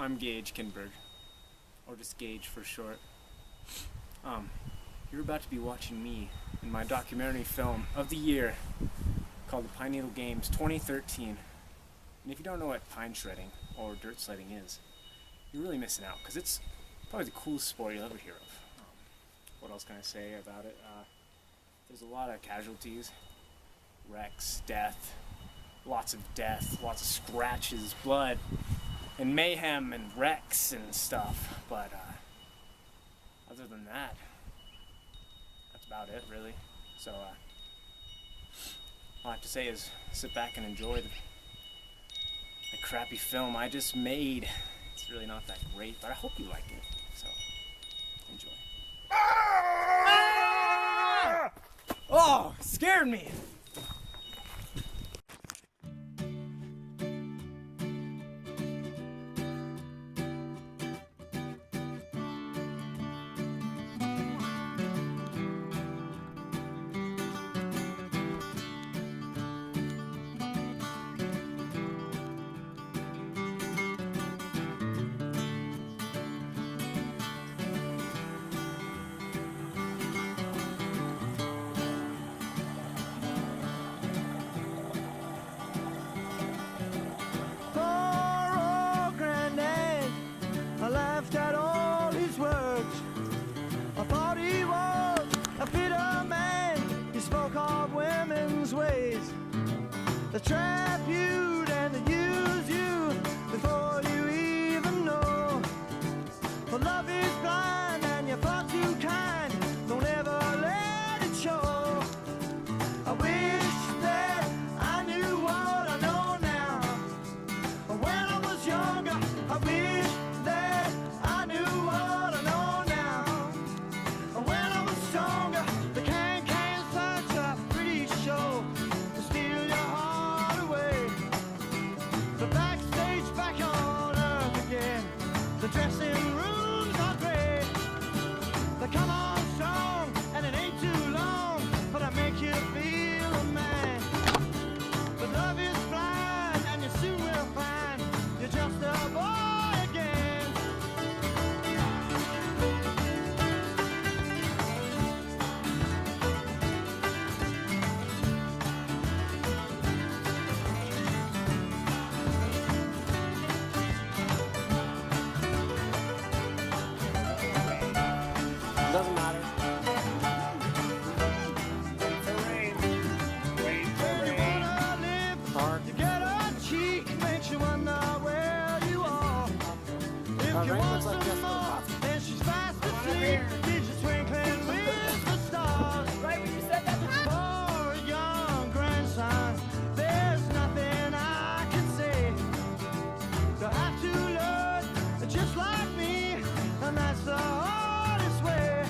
I'm Gage Kindberg, or just Gage for short. You're about to be watching me in my documentary film of the year called The Pine Needle Games 2013. And if you don't know what pine shredding or dirt sledding is, you're really missing out, because it's probably the coolest sport you'll ever hear of. What else can I say about it? There's a lot of casualties, wrecks, lots of death, lots of scratches, blood, and mayhem and wrecks and stuff. But other than that, that's about it, really. So all I have to say is sit back and enjoy the crappy film I just made. It's really not that great, but I hope you like it. So enjoy. Ah! Oh, it scared me. At all his words, I thought he was a bitter man. He spoke of women's ways, they trap you and they use you before you even know. For love is blind and you're far too kind, don't ever let it show. I wish that I knew what I know now. When I was younger, I wish that I knew what I know now. When I was stronger, the can's such a pretty show to steal your heart away. The backstage back on earth again, the dressing rooms are great. They come on strong and it ain't too long, but I make you feel a man. But love is blind and you soon will find you're just a boy again. Doesn't matter. You get a cheek, makes you wonder where you are. If you want some more, then she's fast asleep. Did you twinkling with the stars? Right when you said that. For a young grandson, there's nothing I can say. You'll have to learn just like me, and that's the hardest way.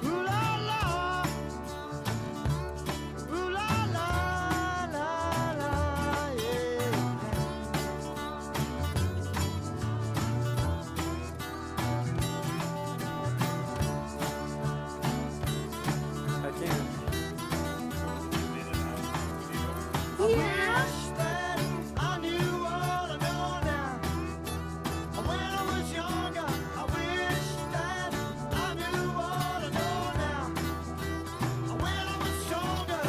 Ooh la la, ooh la la, la la, yeah. I can. I wish that I knew what I know now. When I was younger, I wish that I knew what I know now. When I was stronger.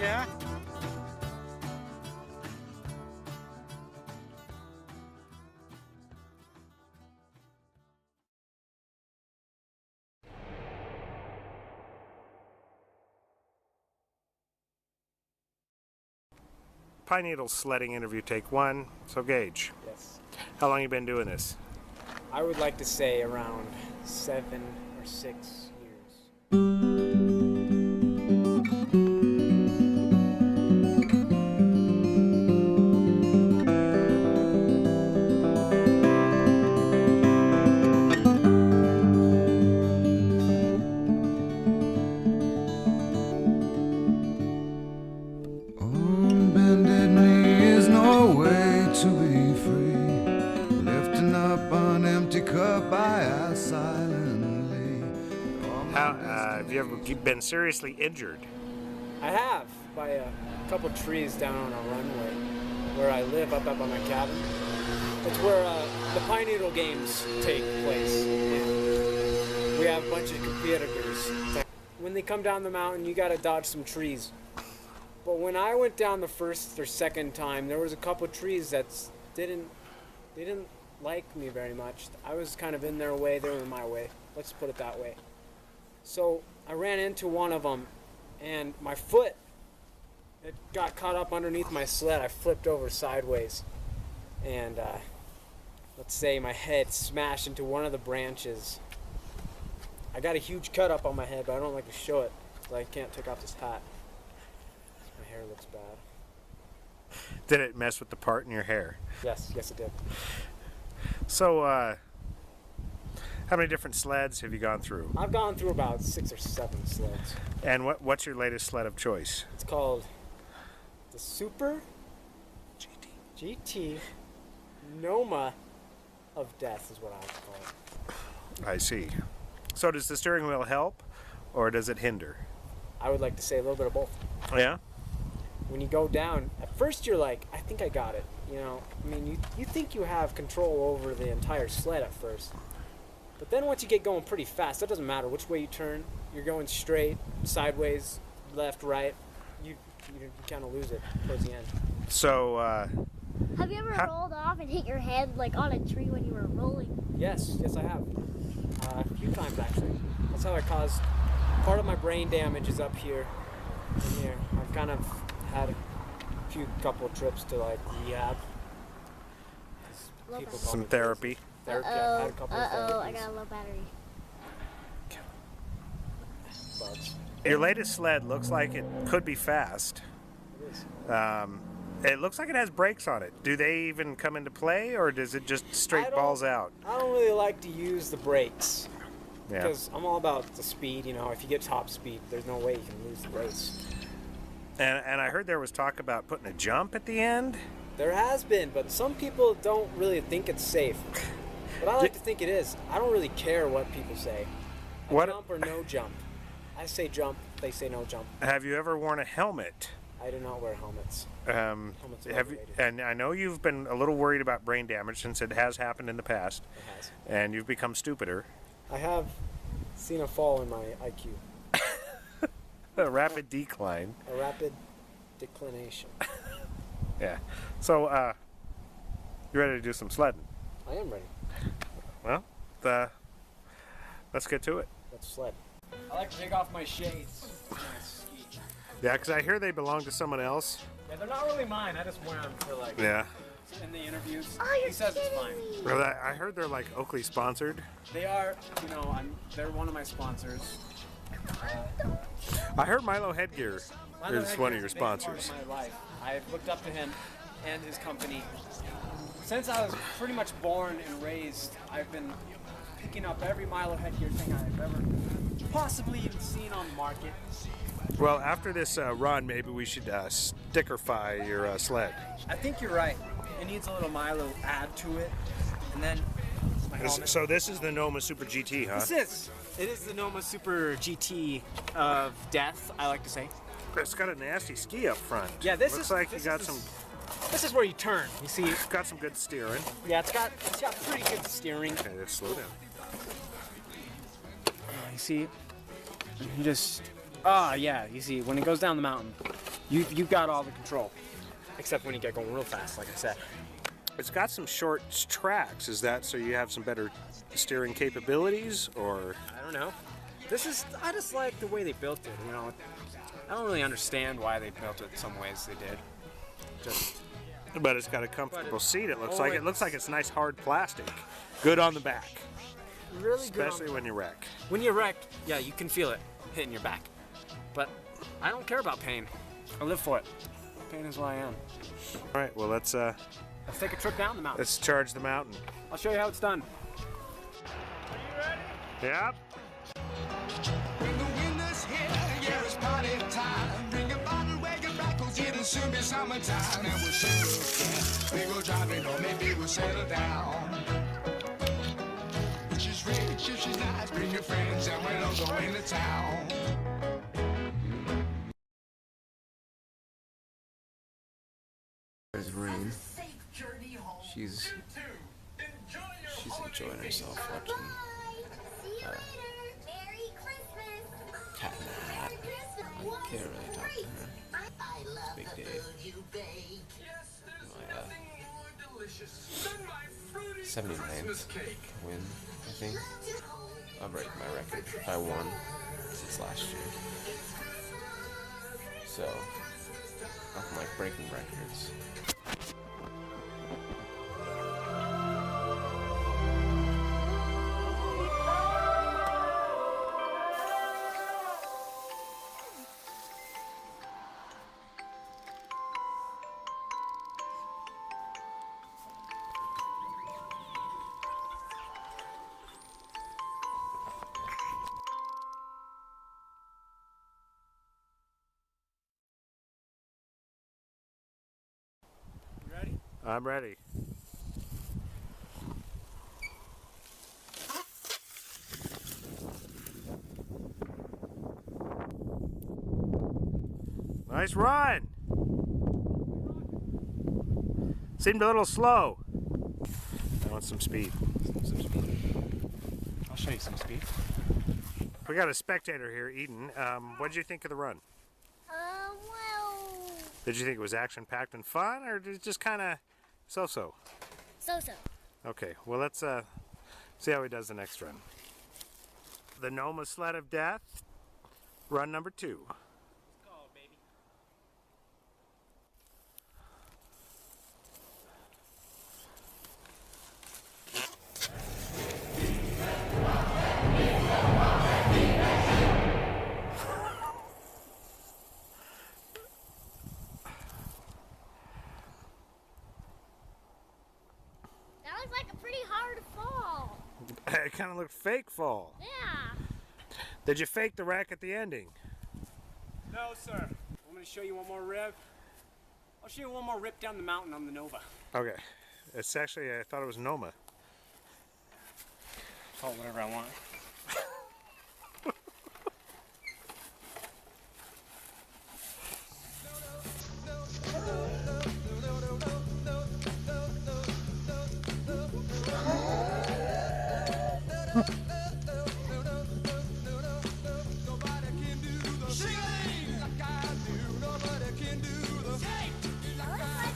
Yeah? Pine Needle sledding interview take one. So Gage, Yes. how long you been doing this? I would like to say around 7 or 6 years. On bended knee is no way to be free. Lifting up an empty cup, I ask silently, How have you ever been seriously injured? I have, by a couple trees down on a runway where I live up on my cabin. It's where the Pine Needle Games take place. And we have a bunch of competitors. When they come down the mountain, you gotta dodge some trees. But when I went down the first or second time, there was a couple trees that didn't like me very much. I was kind of in their way, they were in my way. Let's put it that way. So I ran into one of them, and my foot, it got caught up underneath my sled. I flipped over sideways, and let's say my head smashed into one of the branches. I got a huge cut up on my head, but I don't like to show it because I can't take off this hat. My hair looks bad. Did it mess with the part in your hair? Yes, it did. So, how many different sleds have you gone through? I've gone through about 6 or 7 sleds. And what's your latest sled of choice? It's called the Super GT Noma of Death is what I would call it. I see. So does the steering wheel help, or does it hinder? I would like to say a little bit of both. Yeah? When you go down, at first you're like, I think I got it. You know, I mean, you think you have control over the entire sled at first. But then once you get going pretty fast, it doesn't matter which way you turn. You're going straight, sideways, left, right. You kind of lose it towards the end. So, Have you ever rolled off and hit your head like on a tree when you were rolling? Yes, I have. A few times actually. That's how I caused part of my brain damage is up here and here. I've kind of had a couple trips to like rehab. People call some me therapy. therapy. I've had a couple of I therapies. got a low battery. Bugs. Your latest sled looks like it could be fast. It is. It looks like it has brakes on it. Do they even come into play, or does it just straight balls out? I don't really like to use the brakes Yeah. because I'm all about the speed. You know, if you get top speed, there's no way you can lose the brakes. And I heard there was talk about putting a jump at the end. There has been, but some people don't really think it's safe. But I like to think it is. I don't really care what people say. What- Jump or no jump. I say jump, they say no jump. Have you ever worn a helmet? I do not wear helmets. Helmets are Have you, overrated. and I know you've been a little worried about brain damage since it has happened in the past, It has. and you've become stupider. I have seen a fall in my IQ. A rapid decline. A rapid declination. Yeah. So, you ready to do some sledding? I am ready. Well, let's get to it. Let's sled. I like to take off my shades when I ski. Yeah, because I hear they belong to someone else. Yeah, they're not really mine. I just wear them for like Yeah. in the interviews. Oh, you're he says it's kidding fine. me. Well, I heard they're like Oakley sponsored. They are, you know, they're one of my sponsors. I heard Milo Headgear Milo is Headgear one of your a big part sponsors. of my life. I've looked up to him and his company. Since I was pretty much born and raised, I've been picking up every Milo Headgear thing I've ever possibly even seen on the market. Well, after this run, maybe we should stickerify your sled. I think you're right. It needs a little Milo add to it. And then my helmet. So this is the Noma Super GT, huh? It is the Noma Super GT of death, I like to say. It's got a nasty ski up front. Yeah, this Looks is like this you got is- some This is where you turn. You see, got some good steering. yeah, it's got pretty good steering. Okay, let's slow down. You see, you just yeah. You see, when it goes down the mountain, you've got all the control, except when you get going real fast, like I said. It's got some short tracks. Is that so you have some better steering capabilities, or? I don't know. I just like the way they built it. You know, I don't really understand why they built it some ways they did. Just But it's got a comfortable seat. It looks Oh, like it looks like it's nice hard plastic. Good on the back, really good. especially when you wreck. When you're wrecked, yeah, you can feel it hitting your back. But I don't care about pain. I live for it. Pain is who I am. All right, well let's Let's take a trip down the mountain. charge the mountain. I'll show you how it's done. Yep. When the winter's here, yeah, it's party time. Bring a bottle, wagon back, 'cause it'll soon be summertime. And we'll shoot, we go driving, or maybe we'll settle down. Which is rich, sure she's nice. Bring your friends and we'll all go into town. There's Rain. She's enjoying herself watching Cat in the Hat. I can't really talk to her. It's a big day. My 79th win, I think. I'll break my record by 1 since last year. So, nothing like breaking records. I'm ready. Nice run. Seemed a little slow. I want some speed. I'll show you some speed. We got a spectator here, Eden. What did you think of the run? Well, Did you think it was action-packed and fun, or did it just kind of so-so? so-so. Okay, well, let's see how he does the next run. The Noma Sled of Death, run number 2. Go, baby. That was like a pretty hard fall. It kind of looked fake fall. Yeah. Did you fake the wreck at the ending? No, sir. Want me to show you one more rip? I'll show you one more rip down the mountain on the Nova. Okay. It's actually, I thought it was Noma. Call it whatever I want.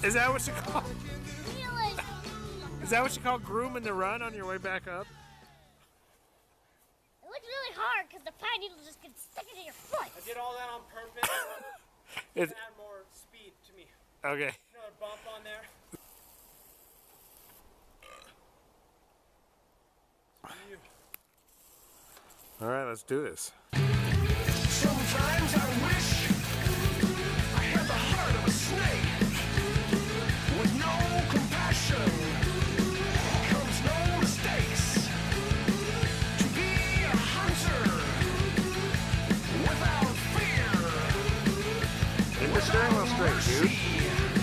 Is that what you call? Really? Is that what you call grooming the run on your way back up? It looks really hard because the pine needle just gets stuck into your foot. I did all that on purpose to It's, add more speed to me. okay. Another bump on there. All right, let's do this. Sometimes I wish I had the heart of a snake. With no compassion comes no mistakes. To be a hunter without fear. Get the steering wheel straight, dude.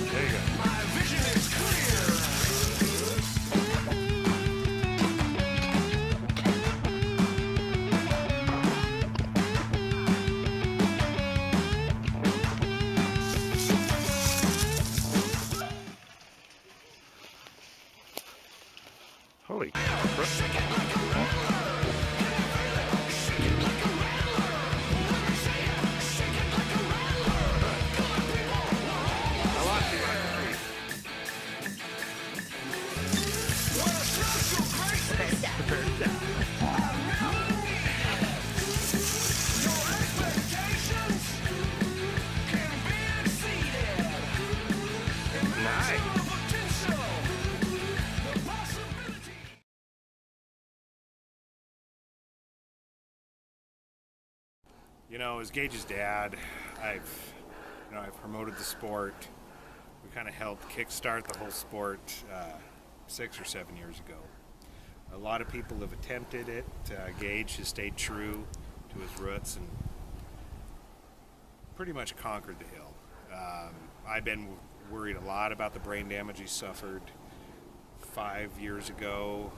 There you go. My vision is clear. Holy You know, as Gage's dad, I've promoted the sport. We kind of helped kickstart the whole sport 6 or 7 years ago. A lot of people have attempted it. Gage has stayed true to his roots and pretty much conquered the hill. I've been worried a lot about the brain damage he suffered 5 years ago.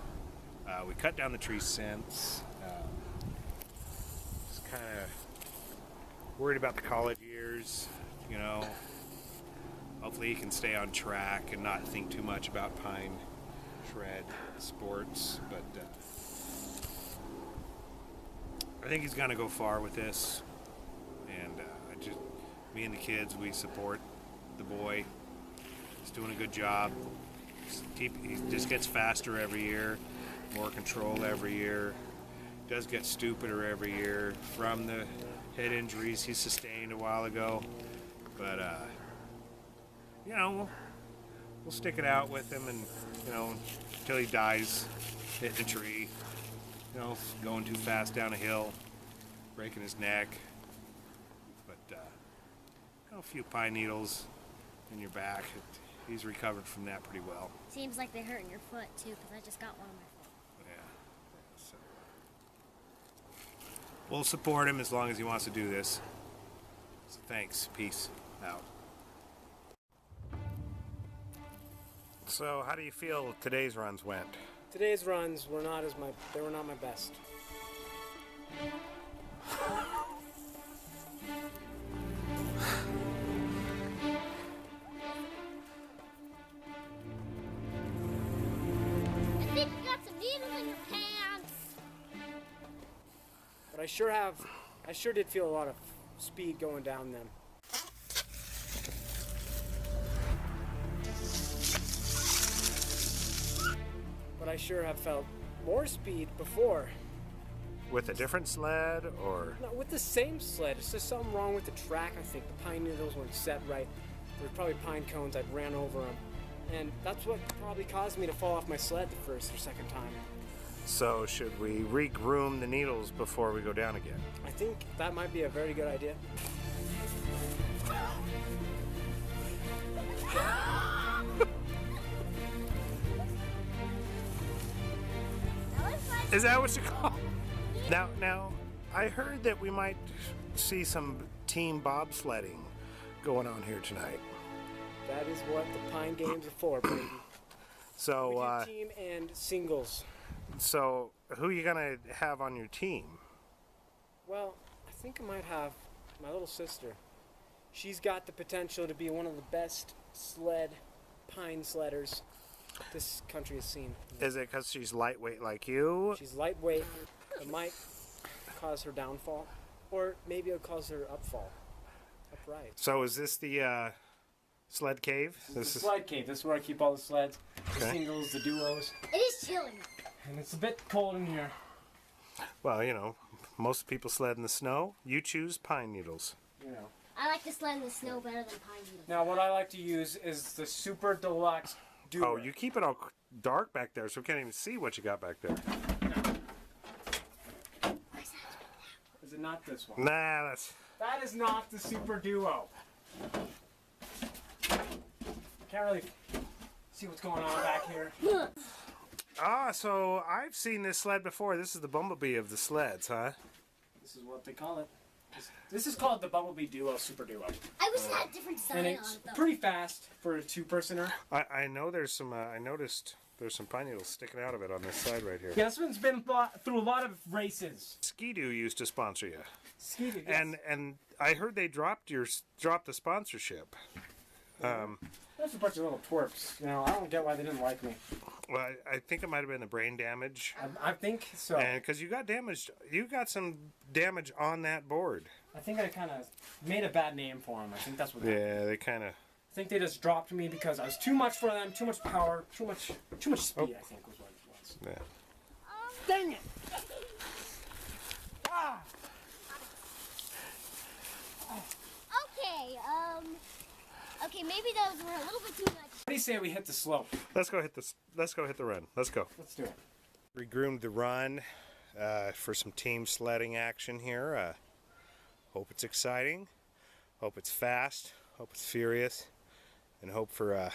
We cut down the trees since. Just kind of worried about the college years, you know. Hopefully he can stay on track and not think too much about pine shred sports, but I think he's gonna go far with this, and me and the kids, we support the boy. He's doing a good job. He just gets faster every year, more control every year. Does get stupider every year from the head injuries he sustained a while ago, but you know, we'll stick it out with him, and you know, until he dies hitting a tree, you know, going too fast down a hill, breaking his neck. But you know, a few pine needles in your back, he's recovered from that pretty well. Seems like they hurt in your foot too, because I just got one on my foot. Yeah. So we'll support him as long as he wants to do this. So thanks. Peace out. So how do you feel today's runs went? Today's runs were not they were not my best. I think you got some needles in your pants. But I sure did feel a lot of speed going down them. But I sure have felt more speed before. With a different sled, or? No, with the same sled. It's just something wrong with the track, I think. The pine needles weren't set right. There were probably pine cones. I'd ran over them. And that's what probably caused me to fall off my sled the first or second time. So should we re-groom the needles before we go down again? I think that might be a very good idea. Is that what you call it? Now, I heard that we might see some team bobsledding going on here tonight. That is what the Pine Games are for, baby. So, We do team and singles. So, who are you gonna have on your team? Well, I think I might have my little sister. She's got the potential to be one of the best pine sledders this country has seen. Is it because she's lightweight like you? She's lightweight. It might cause her downfall, or maybe it'll cause her upright. So, is this the sled cave? This is the sled cave. This is where I keep all the sleds, the Okay. singles, the duos. It is chilly. And it's a bit cold in here. Well, you know, most people sled in the snow. You choose pine needles. You know. I like to sled in the snow better than pine needles. Now, what I like to use is the Super Deluxe Duo. Oh, you keep it all dark back there, so we can't even see what you got back there. Is it not this one? Nah, That is not the Super Duo. Can't really see what's going on back here. so I've seen this sled before. This is the Bumblebee of the sleds, huh? This is what they call it. This is called the Bumblebee Duo Super Duo. I wish it had a different sign And on it's it though. pretty fast for a two-personer. I know there's some. I noticed there's some pine needles sticking out of it on this side right here. Yeah, this one's been through a lot of races. Ski-Doo used to sponsor you, Ski-Doo, yes. and I heard they dropped the sponsorship. There's a bunch of little twerps. You know, I don't get why they didn't like me. Well, I think it might have been the brain damage, I think so. and because you got damaged, you got some damage on that board. I think I kind of made a bad name for them. I think that's what happened. Yeah, they kind of. I think they just dropped me because I was too much for them, too much power, too much speed, I think was what it was. Yeah. Dang it! Ah! Okay, maybe those were a little bit too much. What do you say we hit the slope? Let's go hit this. Let's go hit the run. Let's go. Let's do it. Regroomed the run for some team sledding action here. Hope it's exciting. Hope it's fast. Hope it's furious. And hope for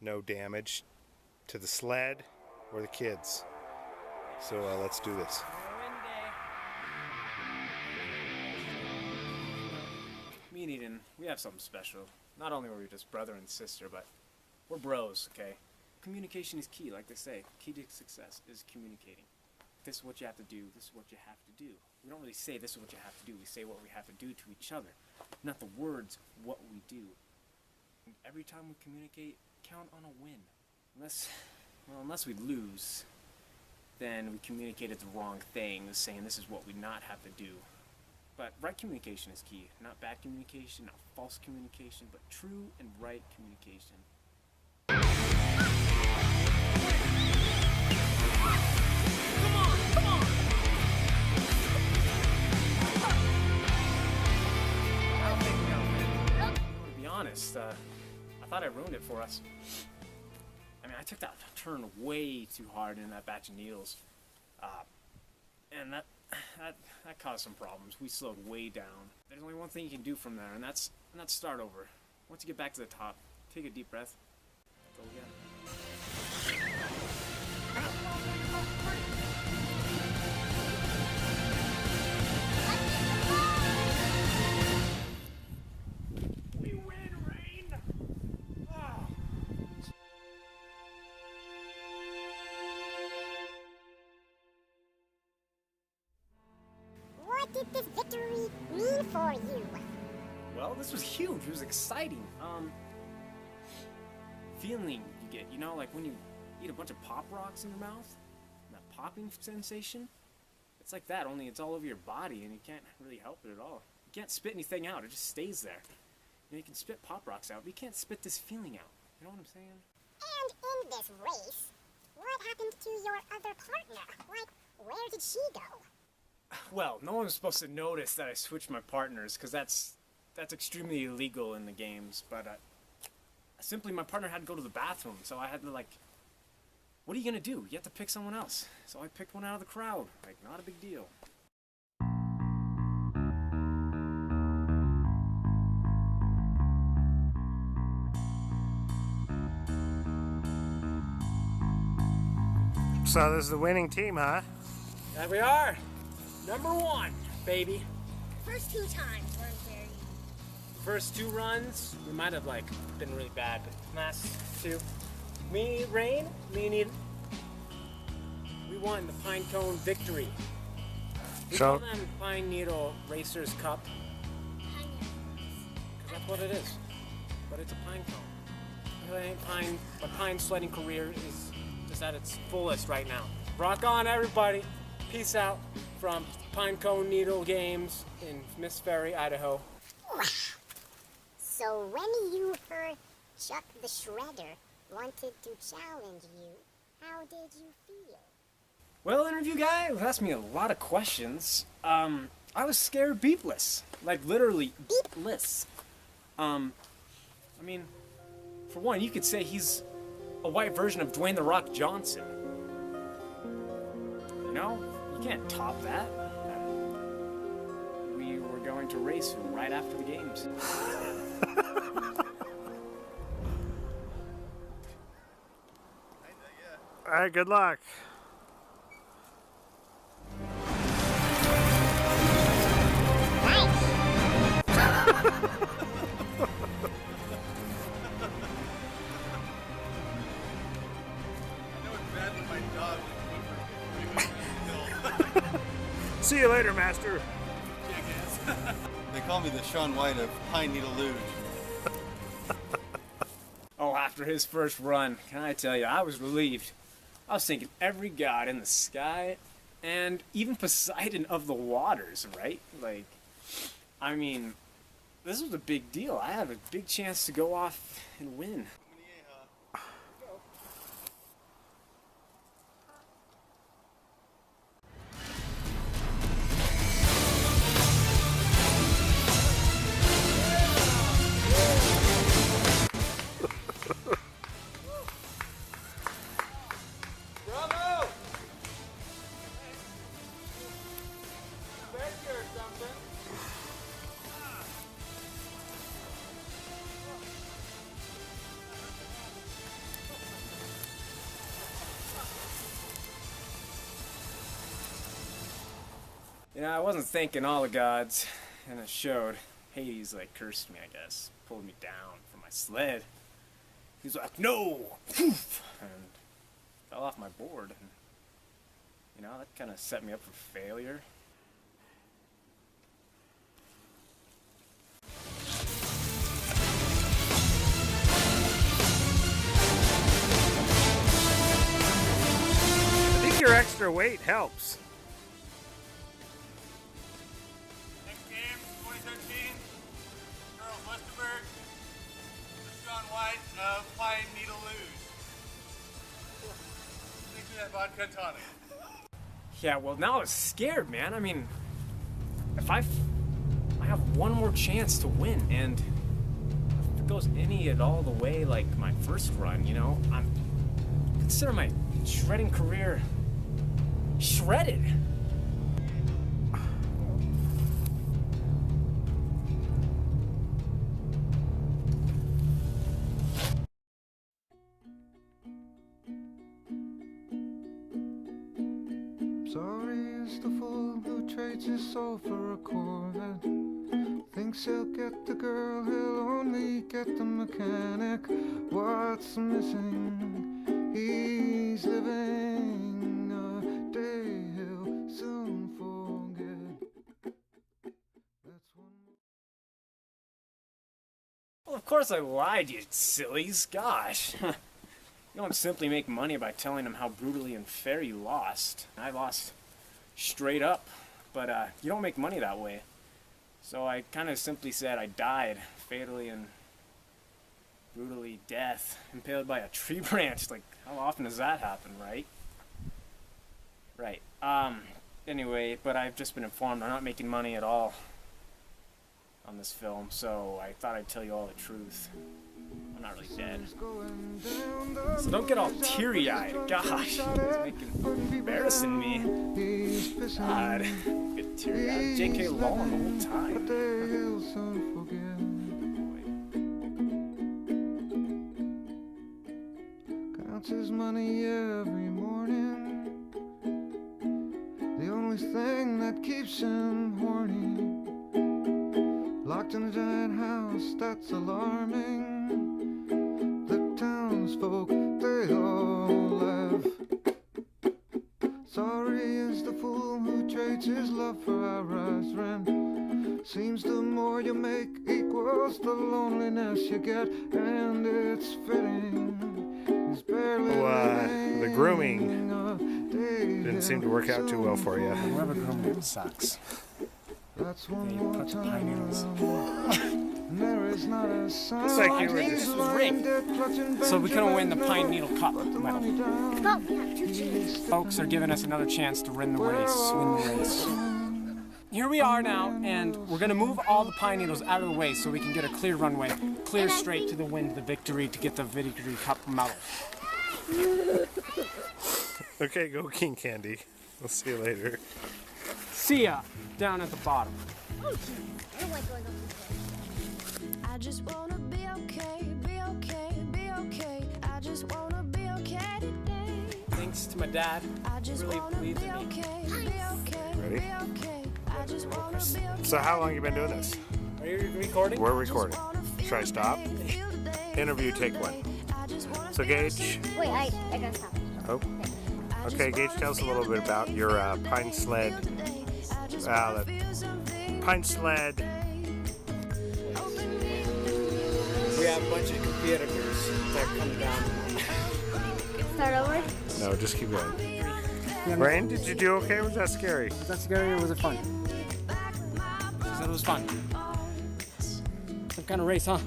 no damage to the sled or the kids. So let's do this. Me and Eden, we have something special. Not only were we just brother and sister, but we're bros, okay? communication is key, like they say. Key to success is communicating. This is what you have to do, this is what you have to do. We don't really say this is what you have to do, we say what we have to do to each other. Not the words, what we do. And every time we communicate, count on a win. Unless we lose, then we communicated the wrong things, saying this is what we not have to do. But right communication is key. Not bad communication, not false communication, but true and right communication. To be honest, I thought I ruined it for us. I mean, I took that turn way too hard in that batch of needles, and that caused some problems. We slowed way down. There's only one thing you can do from there, and that's start over. Once you get back to the top, take a deep breath. Go again. We win, Rain! Oh. What did this victory mean for you? Well, this was huge. It was exciting. Feeling you get, you know, like when you eat a bunch of Pop Rocks in your mouth, that popping sensation. It's like that, only it's all over your body, and you can't really help it at all. You can't spit anything out; it just stays there. You know, you can spit Pop Rocks out, but you can't spit this feeling out. You know what I'm saying? And in this race, what happened to your other partner? Like, where did she go? Well, no one was supposed to notice that I switched my partners, because that's extremely illegal in the games, but simply my partner had to go to the bathroom, so I had to, like, what are you gonna do? You have to pick someone else. So I picked one out of the crowd. Like, not a big deal. So this is the winning team, huh? There we are. Number 1, baby. First 2 times weren't very. First 2 runs, we might have, like, been really bad, but last 2. Me, Rain, me and Eden. We won the Pine Cone victory. We call them Pine Needle Racers Cup. Because that's what it is. But it's a pine cone. It ain't pine, but pine sledding career is just at its fullest right now. Rock on, everybody. Peace out from Pine Cone Needle Games in Miss Ferry, Idaho. So when you heard Chuck the Shredder wanted to challenge you, how did you feel? Well, interview guy asked me a lot of questions. I was scared beepless. Like, literally beepless. I mean, for one, you could say he's a white version of Dwayne "The Rock" Johnson. You know? You can't top that. We were going to race right after the games. All right, good luck. See you later, Master. They call me the Shaun White of Pine Needle Luge. Oh, after his first run, can I tell you, I was relieved. I was thinking every god in the sky and even Poseidon of the waters, right? Like, I mean, this was a big deal. I had a big chance to go off and win. Bravo! Thank you or something. You know, I wasn't thanking all the gods, and it showed. Hades, like, cursed me, I guess. Pulled me down from my sled. He's like, no! Poof! And fell off my board. And, you know, that kind of set me up for failure. I think your extra weight helps. Next game, 2013. Charles Westerberg, the Sean White of Pine Needle Luge. Thanks for that vodka and tonic. Yeah, well, now I was scared, man. I mean, if I have one more chance to win, and if it goes any at all the way like my first run, you know, consider my shredding career shredded. Sorry is the fool who trades his soul for a Corvette. Thinks he'll get the girl, he'll only get the mechanic. What's missing? He's living a day he'll soon forget. That's one. Well, of course I lied, you sillies. Gosh. You don't simply make money by telling them how brutally unfair you lost. I lost straight up, but you don't make money that way. So I kind of simply said I died fatally and brutally death, impaled by a tree branch. Like, how often does that happen, right? Right. Anyway, but I've just been informed I'm not making money at all on this film, so I thought I'd tell you all the truth. I'm not really dead. So don't get all teary-eyed. Gosh, it's embarrassing me. God, get teary-eyed. J.K. Long the whole time. Counts his money every morning. The only thing that keeps him horny. Locked in a giant house that's alarming. The townsfolk, they all laugh. Sorry is the fool who trades his love for high-rise rent. Seems the more you make equals the loneliness you get, and it's fitting. He's barely the grooming didn't seem to work out too well for you. Whoever groomed it sucks. That's one They more put the time. pine needles. There is not a sign. Looks like you were This just... was rigged, so we couldn't win the Pine Needle Cup medal. But we have 2 chances. Folks are giving us another chance to win the race. Here we are now, and we're gonna move all the pine needles out of the way so we can get a clear runway, clear straight to the wind, the victory, to get the Victory Cup medal. Okay, go King Candy. We'll see you later. See ya down at the bottom. I don't like going up this way. I just wanna be okay, be okay, be okay. I just wanna be okay today. Thanks to my dad. I just Really wanna believed be in me. okay, be okay, Ready? be okay. I just wanna be okay. So how long you been doing this? Are you recording? We're recording. Should I stop? Interview, take one. So Gage, Wait, I gotta stop. oh, okay, Gage, tell us a little bit about your pine sled. The pine sled. We have a bunch of competitors that are coming down. Start over? No, just keep going. Brian, did you do okay? Was that scary? Was that scary or was it fun? She said it was fun. Some kind of race, huh?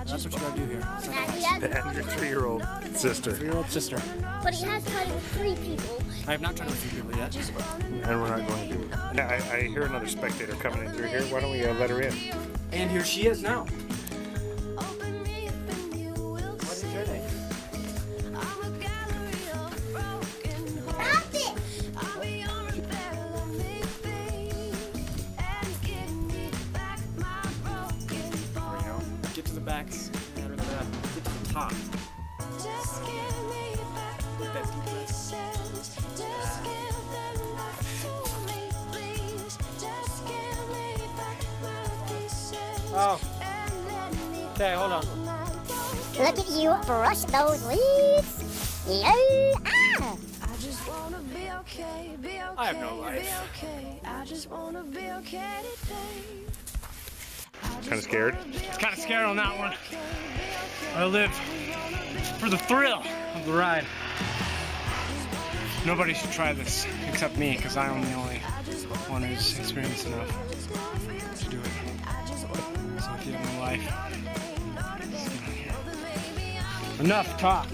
That's what you gotta do here. And he has, And your 3-year-old sister. 3-year-old sister. but he has tried it with 3 people. I have not tried with 3 people yet. And we're not going to. Now, I hear another spectator coming in through here. Why don't we let her in? And here she is now. What is your name? Stop it! There we go. Get to the back. Get to the top. Get that deep breath. Oh. Okay, hold on. Look at you brush those leaves. Yeah. Ah. I just wanna be okay, be okay. I have no life. Be okay. I just wanna be okay today. Kind of scared? It's kind of scary on that one. I live for the thrill of the ride. Nobody should try this except me, because I'm the only one who's experienced enough to do it. So if you have no life, just get on here. Enough talk.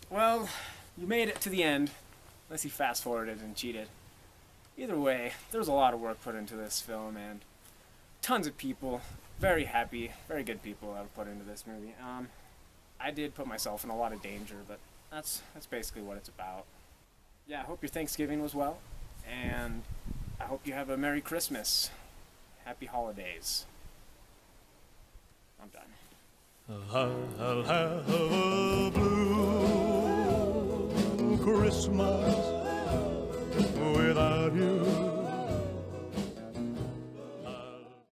Well, you made it to the end, unless you fast-forwarded and cheated. Either way, there was a lot of work put into this film, and tons of people, very happy, very good people that were put into this movie. I did put myself in a lot of danger, but that's basically what it's about. Yeah, I hope your Thanksgiving was well, and I hope you have a Merry Christmas. Happy holidays. I'm done. I'll have a blue Christmas